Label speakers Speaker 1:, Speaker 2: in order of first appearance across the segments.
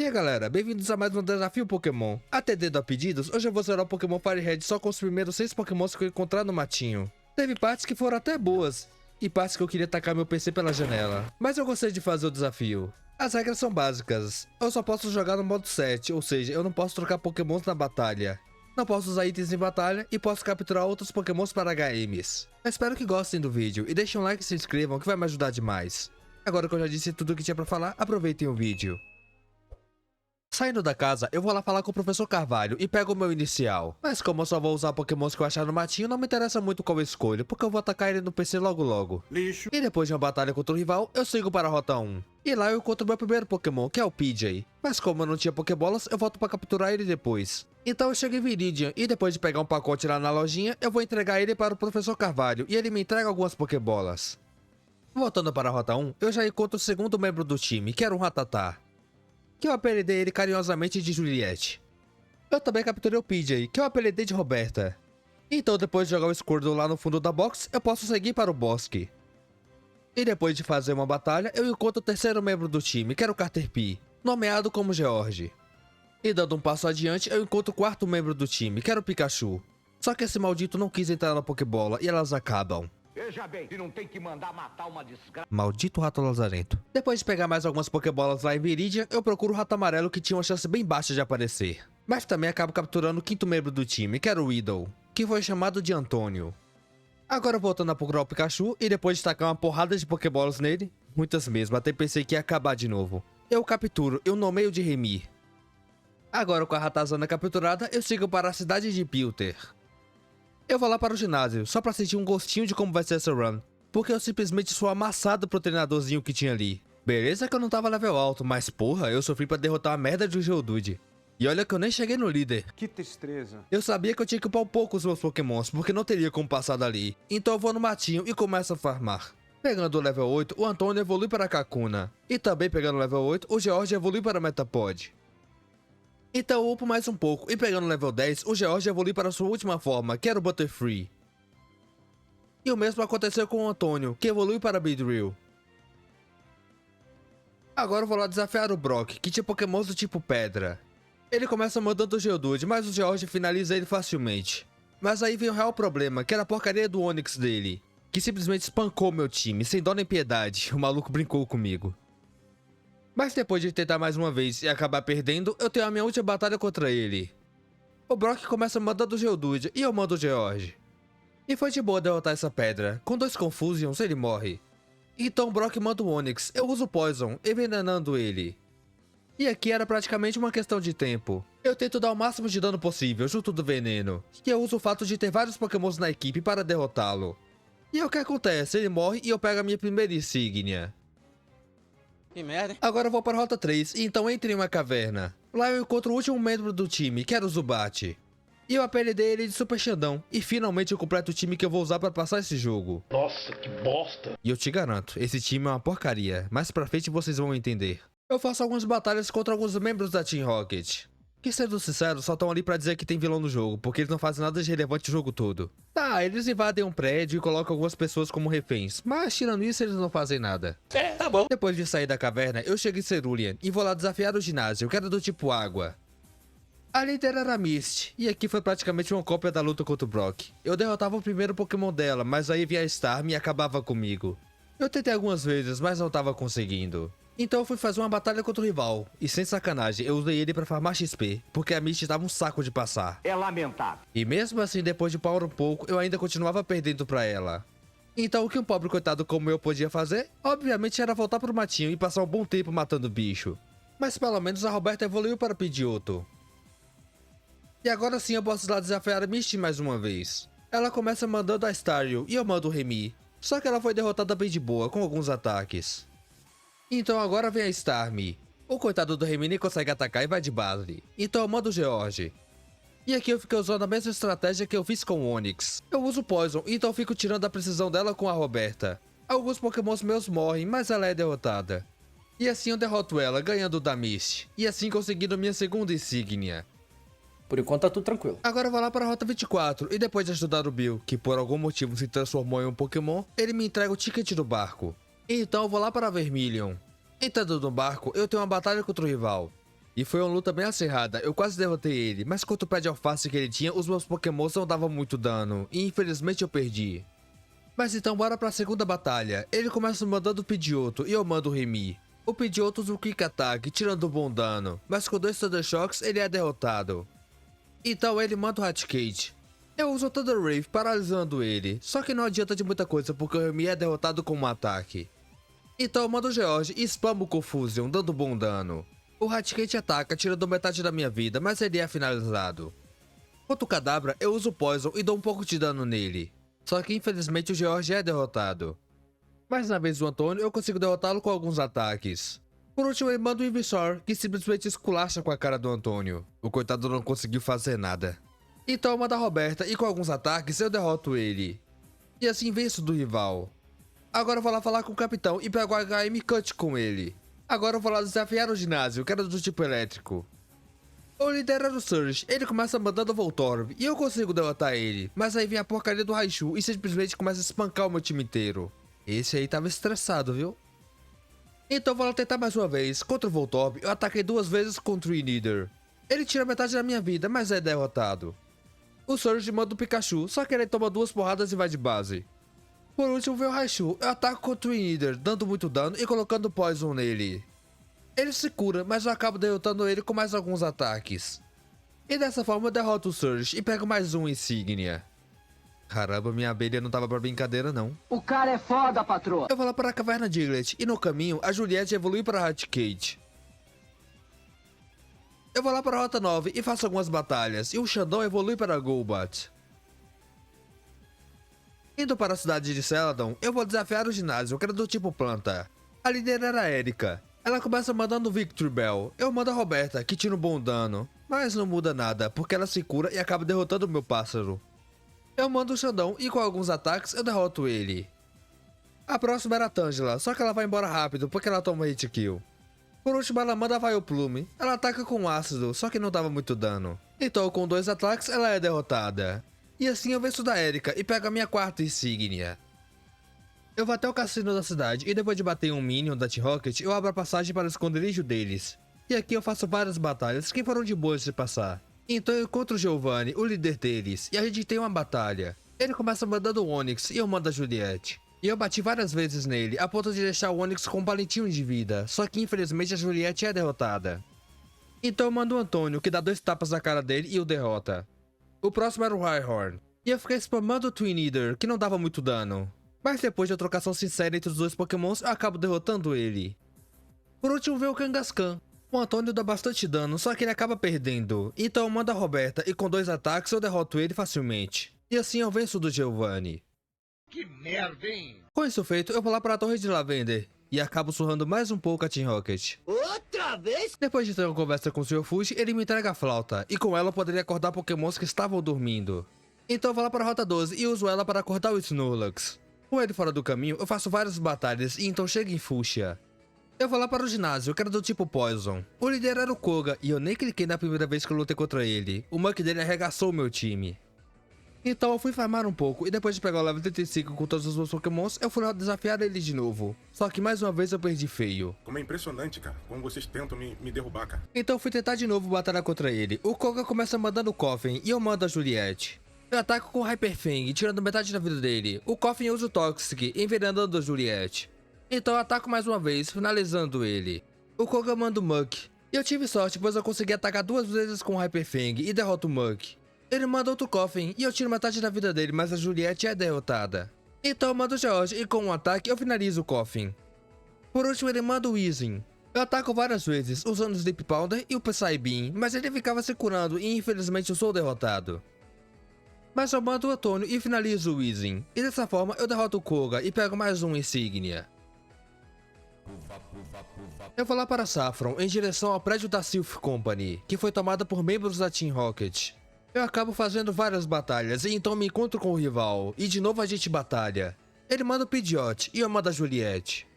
Speaker 1: E aí galera, bem-vindos a mais um desafio Pokémon. Atendendo a pedidos, hoje eu vou zerar o Pokémon Firehead só com os primeiros 6 Pokémons que eu encontrar no matinho. Teve partes que foram até boas, e partes que eu queria tacar meu PC pela janela. Mas eu gostei de fazer o desafio. As regras são básicas. Eu só posso jogar no modo 7, ou seja, eu não posso trocar Pokémons na batalha. Não posso usar itens em batalha e posso capturar outros Pokémons para HMs. Eu espero que gostem do vídeo e deixem um like e se inscrevam que vai me ajudar demais. Agora que eu já disse tudo o que tinha pra falar, aproveitem o vídeo. Saindo da casa, eu vou lá falar com o professor Carvalho e pego o meu inicial. Mas como eu só vou usar Pokémons que eu achar no matinho, não me interessa muito qual eu escolho, porque eu vou atacar ele no PC logo logo. Lixo. E depois de uma batalha contra o rival, eu sigo para a Rota 1. E lá eu encontro meu primeiro Pokémon, que é o PJ. Mas como eu não tinha Pokébolas, eu volto para capturar ele depois. Então eu chego em Viridian, e depois de pegar um pacote lá na lojinha, eu vou entregar ele para o professor Carvalho, e ele me entrega algumas Pokébolas. Voltando para a Rota 1, eu já encontro o segundo membro do time, que era um Rattata, que eu apelidei ele carinhosamente de Juliette. Eu também capturei o PJ, que eu apelidei de Roberta. Então depois de jogar o Squirtle lá no fundo da box, eu posso seguir para o bosque. E depois de fazer uma batalha, eu encontro o terceiro membro do time, que era o Caterpie, nomeado como George. E dando um passo adiante, eu encontro o quarto membro do time, que era o Pikachu. Só que esse maldito não quis entrar na Pokébola e elas acabam.
Speaker 2: Veja bem, se não tem que mandar matar uma desgraça.
Speaker 1: Maldito rato lazarento. Depois de pegar mais algumas Pokébolas lá em Viridian, eu procuro o rato amarelo que tinha uma chance bem baixa de aparecer. Mas também acabo capturando o quinto membro do time, que era o Weedle, que foi chamado de Antônio. Agora voltando a procurar o Pikachu, e depois de tacar uma porrada de Pokébolas nele, muitas mesmo, até pensei que ia acabar de novo, eu o capturo, eu nomeio de Remy. Agora com a ratazana capturada, eu sigo para a cidade de Pilter. Eu vou lá para o ginásio, só pra sentir um gostinho de como vai ser essa run, porque eu simplesmente sou amassado pro treinadorzinho que tinha ali. Beleza que eu não tava level alto, mas porra, eu sofri pra derrotar a merda de um Geodude. E olha que eu nem cheguei no líder.
Speaker 3: Que tristeza.
Speaker 1: Eu sabia que eu tinha que upar um pouco os meus Pokémons, porque não teria como passar dali. Então eu vou no matinho e começo a farmar. Pegando o level 8, o Antônio evolui para a Kakuna. E também pegando o level 8, o George evolui para Metapod. Então eu upo mais um pouco, e pegando o level 10, o George evolui para sua última forma, que era o Butterfree. E o mesmo aconteceu com o Antônio, que evolui para Beedrill. Agora eu vou lá desafiar o Brock, que tinha Pokémons do tipo Pedra. Ele começa mandando o Geodude, mas o George finaliza ele facilmente. Mas aí vem o real problema, que era a porcaria do Onix dele, que simplesmente espancou meu time, sem dó nem piedade. O maluco brincou comigo. Mas depois de tentar mais uma vez e acabar perdendo, eu tenho a minha última batalha contra ele. O Brock começa mandando o Geodude e eu mando o George. E foi de boa derrotar essa pedra, com 2 Confusions ele morre. Então o Brock manda o Onix, eu uso o Poison, envenenando ele. E aqui era praticamente uma questão de tempo. Eu tento dar o máximo de dano possível junto do veneno, e eu uso o fato de ter vários Pokémons na equipe para derrotá-lo. E o que acontece? Ele morre e eu pego a minha primeira insígnia.
Speaker 4: Que merda, hein?
Speaker 1: Agora eu vou para a Rota 3 e então entro em uma caverna. Lá eu encontro o último membro do time, que era o Zubat. E eu apelidei ele de Super Xandão. E finalmente eu completo o time que eu vou usar para passar esse jogo.
Speaker 2: Nossa, que bosta.
Speaker 1: E eu te garanto, esse time é uma porcaria. Mais pra frente vocês vão entender. Eu faço algumas batalhas contra alguns membros da Team Rocket, que sendo sincero, só estão ali pra dizer que tem vilão no jogo, porque eles não fazem nada de relevante o jogo todo. Tá, eles invadem um prédio e colocam algumas pessoas como reféns, mas tirando isso eles não fazem nada.
Speaker 4: Tá bom.
Speaker 1: Depois de sair da caverna, eu chego em Cerulean e vou lá desafiar o ginásio, que era do tipo água. A líder era a Misty, e aqui foi praticamente uma cópia da luta contra o Brock. Eu derrotava o primeiro Pokémon dela, mas aí vinha a Starmie e acabava comigo. Eu tentei algumas vezes, mas não tava conseguindo. Então eu fui fazer uma batalha contra o rival, e sem sacanagem, eu usei ele pra farmar XP, porque a Misty tava um saco de passar.
Speaker 2: É lamentável.
Speaker 1: E mesmo assim, depois de power um pouco, eu ainda continuava perdendo pra ela. Então o que um pobre coitado como eu podia fazer? Obviamente era voltar pro matinho e passar um bom tempo matando bicho. Mas pelo menos a Roberta evoluiu para Pidgeotto. E agora sim eu posso lá desafiar a Misty mais uma vez. Ela começa mandando a Staryu e eu mando o Remy. Só que ela foi derrotada bem de boa, com alguns ataques. Então agora vem a Starmie. O coitado do Remy nem consegue atacar e vai de base. Então eu mando o George. E aqui eu fiquei usando a mesma estratégia que eu fiz com o Onix. Eu uso Poison, então eu fico tirando a precisão dela com a Roberta. Alguns Pokémons meus morrem, mas ela é derrotada. E assim eu derroto ela, ganhando da Misty. E assim conseguindo minha segunda insígnia.
Speaker 4: Por enquanto tá tudo tranquilo.
Speaker 1: Agora eu vou lá para a Rota 24 e depois de ajudar o Bill, que por algum motivo se transformou em um Pokémon, ele me entrega o ticket do barco. Então eu vou lá para Vermilion. Entrando no barco, eu tenho uma batalha contra o rival. E foi uma luta bem acirrada, eu quase derrotei ele, mas quanto o pé de alface que ele tinha, os meus pokémons não davam muito dano, e infelizmente eu perdi. Mas então bora pra segunda batalha, ele começa mandando o Pidgeotto e eu mando o Remy. O Pidgeotto usa o Quick Attack, tirando um bom dano, mas com 2 Thunder Shocks ele é derrotado. Então ele manda o Raticate. Eu uso o Thunder Wave paralisando ele, só que não adianta de muita coisa porque o Remy é derrotado com um ataque. Então eu mando o George e spamo o Confusion, dando bom dano. O Raticate ataca, tirando metade da minha vida, mas ele é finalizado. Quanto o Kadabra, eu uso Poison e dou um pouco de dano nele. Só que infelizmente o George é derrotado. Mas na vez do Antônio, eu consigo derrotá-lo com alguns ataques. Por último, ele manda o Ivysaur, que simplesmente esculacha com a cara do Antônio. O coitado não conseguiu fazer nada. Então eu mando a Roberta e com alguns ataques eu derroto ele. E assim venço do rival. Agora eu vou lá falar com o capitão e pego o HM Cut com ele. Agora eu vou lá desafiar o ginásio, que era do tipo elétrico. O líder era o Surge, ele começa mandando o Voltorb e eu consigo derrotar ele. Mas aí vem a porcaria do Raichu e simplesmente começa a espancar o meu time inteiro. Esse aí tava estressado, viu? Então eu vou lá tentar mais uma vez. Contra o Voltorb, eu ataquei 2 vezes com o Tree Leader. Ele tira metade da minha vida, mas é derrotado. O Surge manda o Pikachu, só que ele toma 2 porradas e vai de base. Por último vem o Raichu, eu ataco com o Tree Leader, dando muito dano e colocando Poison nele. Ele se cura, mas eu acabo derrotando ele com mais alguns ataques. E dessa forma eu derroto o Surge e pego mais um Insignia. Caramba, minha abelha não tava pra brincadeira não.
Speaker 3: O cara é foda, patroa.
Speaker 1: Eu vou lá para a caverna Diglett e no caminho a Juliette evolui para a Raticate. Eu vou lá para a Rota 9 e faço algumas batalhas e o Xandão evolui para a Golbat. Indo para a cidade de Celadon, eu vou desafiar o ginásio, que era do tipo planta. A líder era a Erika. Ela começa mandando o Victory Bell. Eu mando a Roberta, que tira um bom dano. Mas não muda nada, porque ela se cura e acaba derrotando o meu pássaro. Eu mando o Xandão e com alguns ataques eu derroto ele. A próxima era a Tangela, só que ela vai embora rápido porque ela toma hit kill. Por último ela manda a Vileplume. Ela ataca com ácido, só que não dava muito dano. Então com 2 ataques ela é derrotada. E assim eu venço da Erika e pego a minha 4ª insígnia. Eu vou até o cassino da cidade e depois de bater um Minion da Team Rocket, eu abro a passagem para o esconderijo deles. E aqui eu faço várias batalhas que foram de boas de passar. Então eu encontro o Giovanni, o líder deles, e a gente tem uma batalha. Ele começa mandando o Onix e eu mando a Juliette. E eu bati várias vezes nele, a ponto de deixar o Onix com um palitinho de vida, só que infelizmente a Juliette é derrotada. Então eu mando o Antônio, que dá 2 tapas na cara dele e o derrota. O próximo era o Rhyhorn, e eu fiquei spamando o Twin Eater, que não dava muito dano. Mas depois de uma trocação sincera entre os 2 pokémons, eu acabo derrotando ele. Por último veio o Kangaskhan. O Antônio dá bastante dano, só que ele acaba perdendo. Então eu mando a Roberta e com 2 ataques eu derroto ele facilmente. E assim eu venço do Giovanni.
Speaker 2: Que merda, hein?
Speaker 1: Com isso feito, eu vou lá para a Torre de Lavender. E acabo surrando mais um pouco a Team Rocket.
Speaker 3: Outra vez?
Speaker 1: Depois de ter uma conversa com o Sr. Fuji, ele me entrega a flauta. E com ela eu poderia acordar pokémons que estavam dormindo. Então eu vou lá para a Rota 12 e uso ela para acordar o Snorlax. Com ele fora do caminho, eu faço várias batalhas e então chego em Fuchsia. Eu vou lá para o ginásio, que era do tipo Poison. O líder era o Koga, e eu nem cliquei na primeira vez que eu lutei contra ele. O Muck dele arregaçou o meu time. Então eu fui farmar um pouco, e depois de pegar o level 35 com todos os meus pokémons, eu fui lá desafiar ele de novo. Só que mais uma vez eu perdi feio.
Speaker 5: Como é impressionante, cara. Como vocês tentam me derrubar, cara.
Speaker 1: Então eu fui tentar de novo batalhar contra ele. O Koga começa mandando o Coffin, e eu mando a Juliette. Eu ataco com o Hyper Fang, tirando metade da vida dele. O Coffin usa o Toxic, envenenando a Juliette. Então eu ataco mais uma vez, finalizando ele. O Koga manda o Muck. E eu tive sorte, pois eu consegui atacar 2 vezes com o Hyper Fang e derroto o Muck. Ele manda outro Coffin e eu tiro metade da vida dele, mas a Juliette é derrotada. Então eu mando o George e com um ataque eu finalizo o Coffin. Por último ele manda o Weezing. Eu ataco várias vezes, usando o Sleep Powder e o Psy Beam, mas ele ficava se curando e infelizmente eu sou derrotado. Mas eu mando o Antônio e finalizo o Weezing. E dessa forma eu derroto o Koga e pego mais um Insignia. Eu vou lá para Saffron, em direção ao prédio da Silph Company, que foi tomada por membros da Team Rocket. Eu acabo fazendo várias batalhas e então me encontro com o rival, e de novo a gente batalha. Ele manda o Pidgeot e eu mando a Juliette.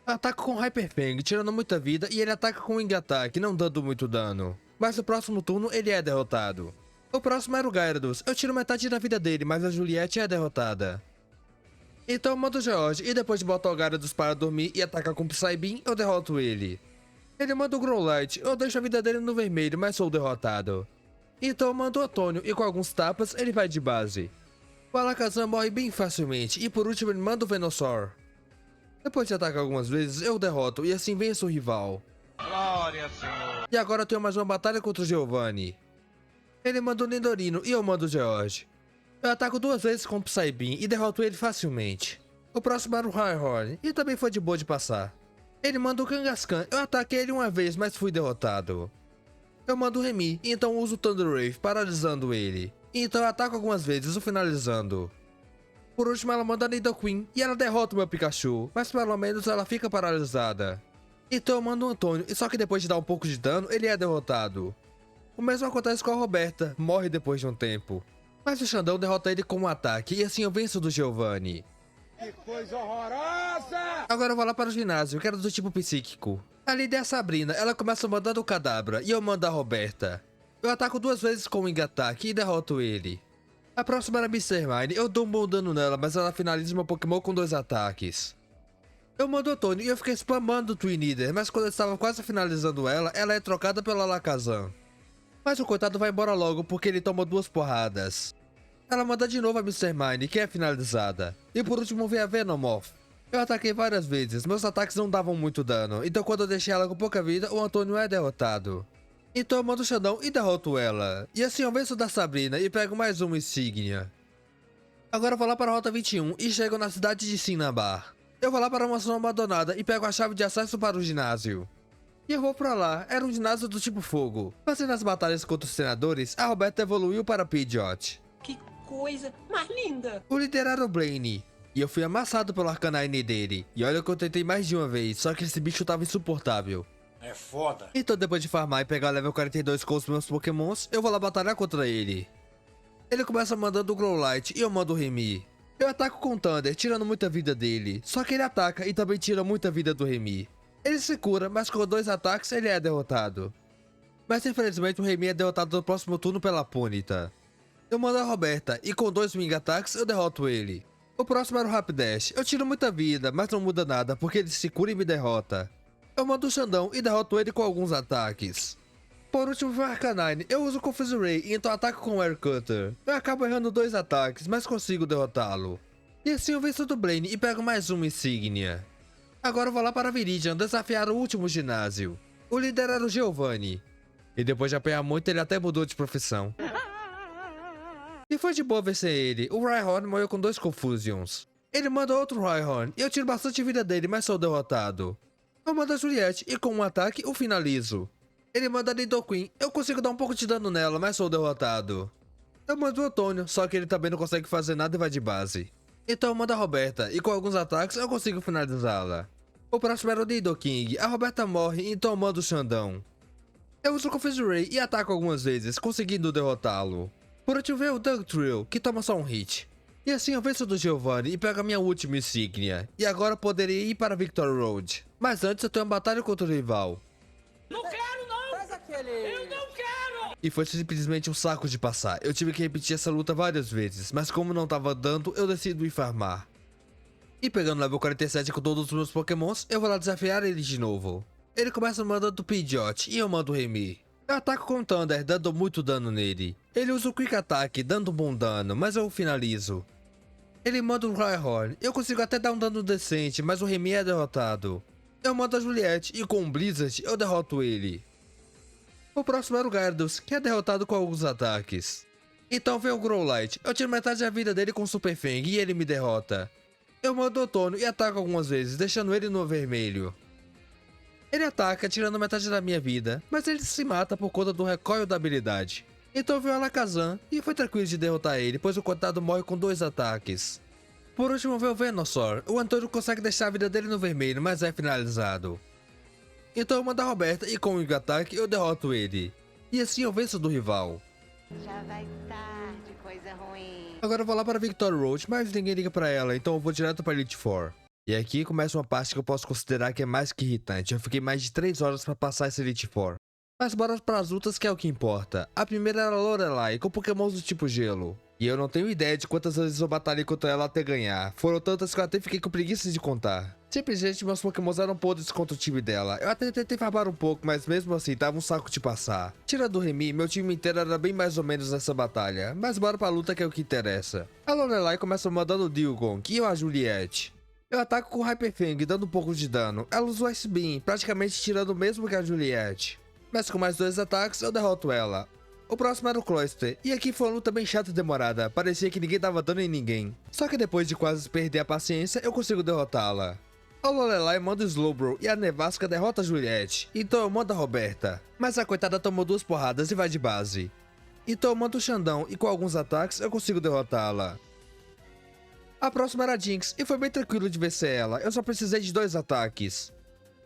Speaker 1: Eu ataco com Hyper Fang, tirando muita vida, e ele ataca com Wing Attack, não dando muito dano. Mas no próximo turno ele é derrotado. O próximo era o Gyarados, eu tiro metade da vida dele, mas a Juliette é derrotada. Então eu mando o George, e depois de botar o Gyarados para dormir e atacar com o Psy Beam, eu derroto ele. Ele manda o Growlithe, eu deixo a vida dele no vermelho, mas sou derrotado. Então eu mando o Antônio e com alguns tapas ele vai de base. O Alakazam morre bem facilmente e por último ele manda o Venusaur. Depois de atacar algumas vezes, eu derroto e assim venço o rival.
Speaker 2: Glória, Senhor.
Speaker 1: E agora eu tenho mais uma batalha contra o Giovanni. Ele manda o Nidorino e eu mando o George. Eu ataco 2 vezes com o Psybeam e derroto ele facilmente. O próximo era o Rhyhorn e também foi de boa de passar. Ele manda o Kangaskhan, eu ataquei ele uma vez, mas fui derrotado. Eu mando o Remy, e então uso o Thunder Wave, paralisando ele. E então eu ataco algumas vezes, o finalizando. Por último ela manda a Nidoqueen, e ela derrota o meu Pikachu, mas pelo menos ela fica paralisada. Então eu mando o Antônio, e só que depois de dar um pouco de dano, ele é derrotado. O mesmo acontece com a Roberta, morre depois de um tempo. Mas o Xandão derrota ele com um ataque, e assim eu venço do Giovanni.
Speaker 2: Que coisa horrorosa!
Speaker 1: Agora eu vou lá para o ginásio, que era do tipo psíquico. A líder é a Sabrina, ela começa mandando o Kadabra e eu mando a Roberta. Eu ataco 2 vezes com o Wing Attack e derroto ele. A próxima era a Mr. Mime, eu dou um bom dano nela, mas ela finaliza meu Pokémon com 2 ataques. Eu mando o Tony e eu fiquei spamando o Twin Leader, mas quando eu estava quase finalizando ela, ela é trocada pela Alakazam. Mas o coitado vai embora logo porque ele toma 2 porradas. Ela manda de novo a Mr. Mime, que é finalizada. E por último vem a Venomoth. Eu ataquei várias vezes, meus ataques não davam muito dano, então quando eu deixei ela com pouca vida, o Antônio é derrotado. Então eu mando o Xandão e derroto ela. E assim eu venço da Sabrina e pego mais uma insígnia. Agora eu vou lá para a Rota 21 e chego na cidade de Cinnabar. Eu vou lá para uma zona abandonada e pego a chave de acesso para o ginásio. E eu vou pra lá, era um ginásio do tipo fogo. Fazendo as batalhas contra os treinadores, a Roberta evoluiu para Pidgeot.
Speaker 6: Que coisa mais linda!
Speaker 1: O líder era o Blaine. E eu fui amassado pelo Arcanine dele. E olha que eu tentei mais de uma vez, só que esse bicho tava insuportável.
Speaker 2: É foda.
Speaker 1: Então depois de farmar e pegar level 42 com os meus pokémons, eu vou lá batalhar contra ele. Ele começa mandando o Growlithe e eu mando o Remy. Eu ataco com o Thunder, tirando muita vida dele. Só que ele ataca e também tira muita vida do Remy. Ele se cura, mas com 2 ataques ele é derrotado. Mas infelizmente o Remy é derrotado no próximo turno pela Ponyta. Eu mando a Roberta e com 2 Wing Attacks eu derroto ele. O próximo era o Rapidash. Eu tiro muita vida, mas não muda nada porque ele se cura e me derrota. Eu mando o Xandão e derroto ele com alguns ataques. Por último foi o Arcanine. Eu uso o Confuse Ray e então ataco com o Air Cutter. Eu acabo errando 2 ataques, mas consigo derrotá-lo. E assim eu venço do Blaine e pego mais uma insígnia. Agora eu vou lá para Viridian desafiar o último ginásio. O líder era o Giovanni. E depois de apanhar muito ele até mudou de profissão. E foi de boa vencer ele. O Rhyhorn morreu com 2 Confusions. Ele manda outro Rhyhorn e eu tiro bastante vida dele, mas sou derrotado. Eu mando a Juliette e com um ataque o finalizo. Ele manda a Nidoqueen, eu consigo dar um pouco de dano nela, mas sou derrotado. Eu mando o Antônio, só que ele também não consegue fazer nada e vai de base. Então eu mando a Roberta e com alguns ataques eu consigo finalizá-la. O próximo era o Nidoking, a Roberta morre, então eu mando o Xandão. Eu uso o Confuse Ray e ataco algumas vezes, conseguindo derrotá-lo. Por último veio o Dugtrio, que toma só um hit. E assim eu venço do Giovanni e pego a minha última insígnia. E agora eu poderia ir para Victory Road. Mas antes eu tenho uma batalha contra o rival.
Speaker 6: Não quero, não! Faz aquele... Eu não quero!
Speaker 1: E foi simplesmente um saco de passar. Eu tive que repetir essa luta várias vezes, mas como não tava dando, eu decido ir farmar. E pegando o level 47 com todos os meus pokémons, eu vou lá desafiar ele de novo. Ele começa mandando o Pidgeot e eu mando o Remy. Eu ataco com o Thunder, dando muito dano nele. Ele usa o Quick Attack, dando um bom dano, mas eu o finalizo. Ele manda o Rhyhorn, eu consigo até dar um dano decente, mas o Remy é derrotado. Eu mando a Juliette e com o Blizzard eu derroto ele. O próximo era o Gyarados, que é derrotado com alguns ataques. Então vem o Growlithe, eu tiro metade da vida dele com o Super Fang e ele me derrota. Eu mando o Outono e ataco algumas vezes, deixando ele no vermelho. Ele ataca, tirando metade da minha vida, mas ele se mata por conta do recoil da habilidade. Então veio o Alakazam e foi tranquilo de derrotar ele, pois o coitado morre com 2 ataques. Por último veio o Venusaur. O Antônio consegue deixar a vida dele no vermelho, mas é finalizado. Então eu mando a Roberta e com o Wing Attack eu derroto ele. E assim eu venço do rival.
Speaker 7: Já vai tarde, coisa ruim.
Speaker 1: Agora eu vou lá para Victory Road, mas ninguém liga pra ela, então eu vou direto para Elite Four. E aqui começa uma parte que eu posso considerar que é mais que irritante. Eu fiquei mais de 3 horas para passar esse Elite Four. Mas bora para as lutas que é o que importa. A primeira era a Lorelai, com pokémons do tipo gelo. E eu não tenho ideia de quantas vezes eu batalhei contra ela até ganhar. Foram tantas que eu até fiquei com preguiça de contar. Simplesmente meus pokémons eram podres contra o time dela. Eu até tentei farmar um pouco, mas mesmo assim tava um saco de passar. Tirando o Remy, meu time inteiro era bem mais ou menos nessa batalha. Mas bora pra luta que é o que interessa. A Lorelai começa mandando o Dilgong e eu a Juliette. Eu ataco com o Hyper Fang, dando um pouco de dano. Ela usa o Ice Beam, praticamente tirando o mesmo que a Juliette. Mas com mais 2 ataques eu derroto ela. O próximo era o Cloyster, e aqui foi uma luta bem chata e demorada, parecia que ninguém dava dano em ninguém. Só que depois de quase perder a paciência, eu consigo derrotá-la. A Lorelai manda o Slowbro e a Nevasca derrota a Juliette, então eu mando a Roberta. Mas a coitada tomou 2 porradas e vai de base. Então eu mando o Xandão e com alguns ataques eu consigo derrotá-la. A próxima era a Jinx, e foi bem tranquilo de vencer ela, eu só precisei de 2 ataques.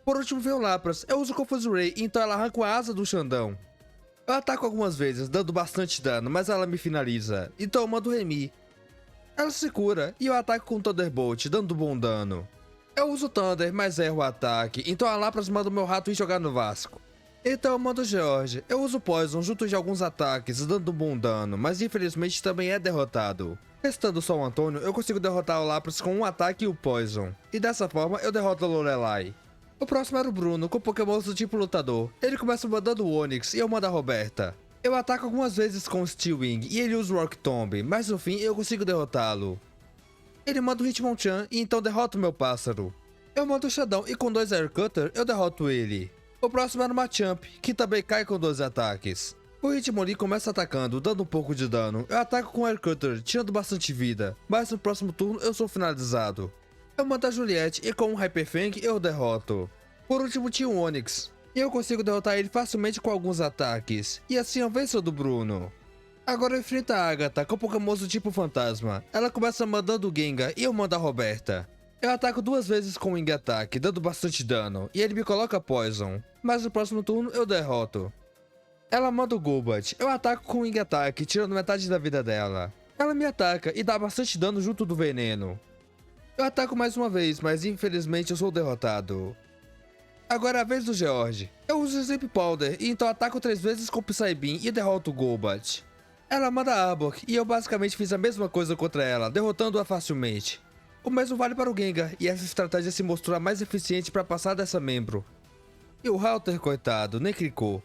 Speaker 1: Por último veio o Lapras, eu uso o Confuse Ray, então ela arranca a asa do Xandão. Eu ataco algumas vezes, dando bastante dano, mas ela me finaliza, então eu mando o Remy. Ela se cura, e eu ataco com o Thunderbolt, dando bom dano. Eu uso o Thunder, mas erro o ataque, então a Lapras manda o meu rato ir jogar no Vasco. Então eu mando o George, eu uso o Poison junto de alguns ataques, dando bom dano, mas infelizmente também é derrotado. Restando só o Antônio, eu consigo derrotar o Lapras com um ataque e o Poison, e dessa forma eu derroto a Lorelai. O próximo era o Bruno, com pokémons do tipo lutador. Ele começa mandando o Onix e eu mando a Roberta. Eu ataco algumas vezes com o Steel Wing e ele usa o Rock Tomb, mas no fim eu consigo derrotá-lo. Ele manda o Hitmonchan e então derrota o meu pássaro. Eu mando o Xandão e com 2 Air Cutter eu derroto ele. O próximo era o Machamp, que também cai com 2 ataques. O Hitmonlee começa atacando, dando um pouco de dano. Eu ataco com Air Cutter, tirando bastante vida, mas no próximo turno eu sou finalizado. Eu mando a Juliette e com um Hyper Fang eu o derroto. Por último tinha o Onix, e eu consigo derrotar ele facilmente com alguns ataques, e assim eu venço do Bruno. Agora eu enfrento a Agatha com pokémons do tipo fantasma. Ela começa mandando o Gengar e eu mando a Roberta. Eu ataco 2 vezes com o Wing Attack, dando bastante dano, e ele me coloca Poison, mas no próximo turno eu derroto. Ela manda o Golbat, eu ataco com o Wing Attack, tirando metade da vida dela. Ela me ataca e dá bastante dano junto do veneno. Eu ataco mais uma vez, mas infelizmente eu sou derrotado. Agora é a vez do George. Eu uso o Sleep Powder e então ataco 3 vezes com o Psybeam e derroto o Golbat. Ela manda a Arbok e eu basicamente fiz a mesma coisa contra ela, derrotando-a facilmente. O mesmo vale para o Gengar e essa estratégia se mostrou a mais eficiente para passar dessa membro. E o Halter, coitado, nem clicou.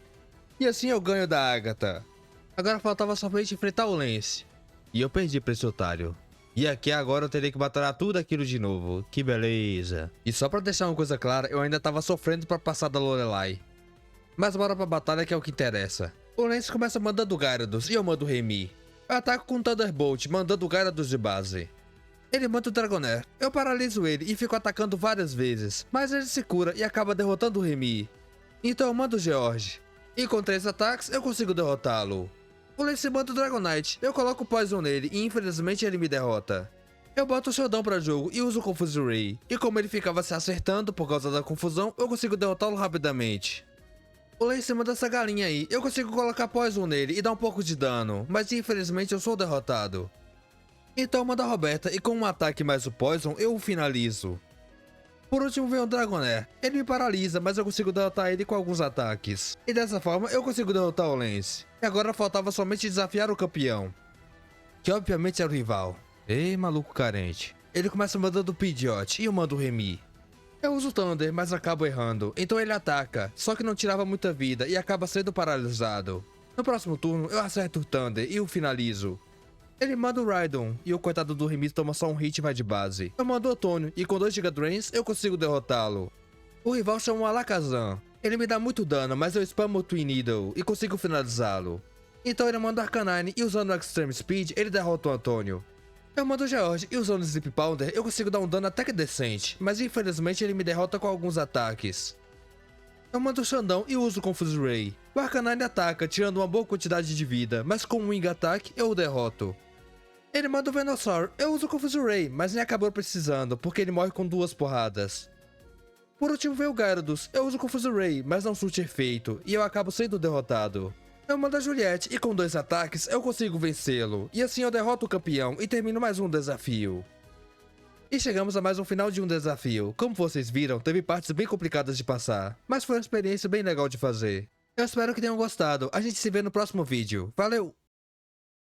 Speaker 1: E assim eu ganho da Agatha. Agora faltava somente enfrentar o Lance. E eu perdi pra esse otário. E aqui agora eu terei que batalhar tudo aquilo de novo. Que beleza. E só pra deixar uma coisa clara, eu ainda tava sofrendo pra passar da Lorelai. Mas bora pra batalha que é o que interessa. O Lance começa mandando o Gyarados e eu mando o Remy. Eu ataco com o Thunderbolt, mandando o Gyarados de base. Ele manda o Dragonair. Eu paraliso ele e fico atacando várias vezes. Mas ele se cura e acaba derrotando o Remy. Então eu mando o George. E com 3 ataques eu consigo derrotá-lo. O Lance manda o Dragonite, eu coloco o Poison nele e infelizmente ele me derrota. Eu boto o Xandão pra jogo e uso o Confuse Ray. E como ele ficava se acertando por causa da confusão, eu consigo derrotá-lo rapidamente. O Lance manda essa galinha aí, eu consigo colocar Poison nele e dar um pouco de dano, mas infelizmente eu sou derrotado. Então manda a Roberta e com um ataque mais o Poison eu o finalizo. Por último vem o Dragonair. Ele me paralisa, mas eu consigo derrotar ele com alguns ataques. E dessa forma eu consigo derrotar o Lance. E agora faltava somente desafiar o campeão, que obviamente era o rival. Ei, maluco carente. Ele começa mandando o Pidgeot e eu mando o Remy. Eu uso o Thunder, mas acabo errando, então ele ataca, só que não tirava muita vida e acaba sendo paralisado. No próximo turno eu acerto o Thunder e o finalizo. Ele manda o Rhydon, e o coitado do Remy toma só um hit e vai de base. Eu mando o Otônio, e com 2 Giga Drains eu consigo derrotá-lo. O rival chama o Alakazam. Ele me dá muito dano, mas eu spamo o Twin Needle, e consigo finalizá-lo. Então ele manda o Arcanine, e usando o Extreme Speed, ele derrota o Antônio. Eu mando o George, e usando o Sleep Powder, eu consigo dar um dano até que decente, mas infelizmente ele me derrota com alguns ataques. Eu mando o Xandão e uso o Confuse Ray. O Arcanine ataca, tirando uma boa quantidade de vida, mas com um Wing Attack eu o derroto. Ele manda o Venusaur, eu uso o Confuse Ray, mas nem acabou precisando, porque ele morre com 2 porradas. Por último veio o Gyarados, eu uso o Confuse Ray, mas não surte efeito, e eu acabo sendo derrotado. Eu mando a Juliette, e com 2 ataques eu consigo vencê-lo, e assim eu derroto o campeão e termino mais um desafio. E chegamos a mais um final de um desafio. Como vocês viram, teve partes bem complicadas de passar, mas foi uma experiência bem legal de fazer. Eu espero que tenham gostado, a gente se vê no próximo vídeo, valeu!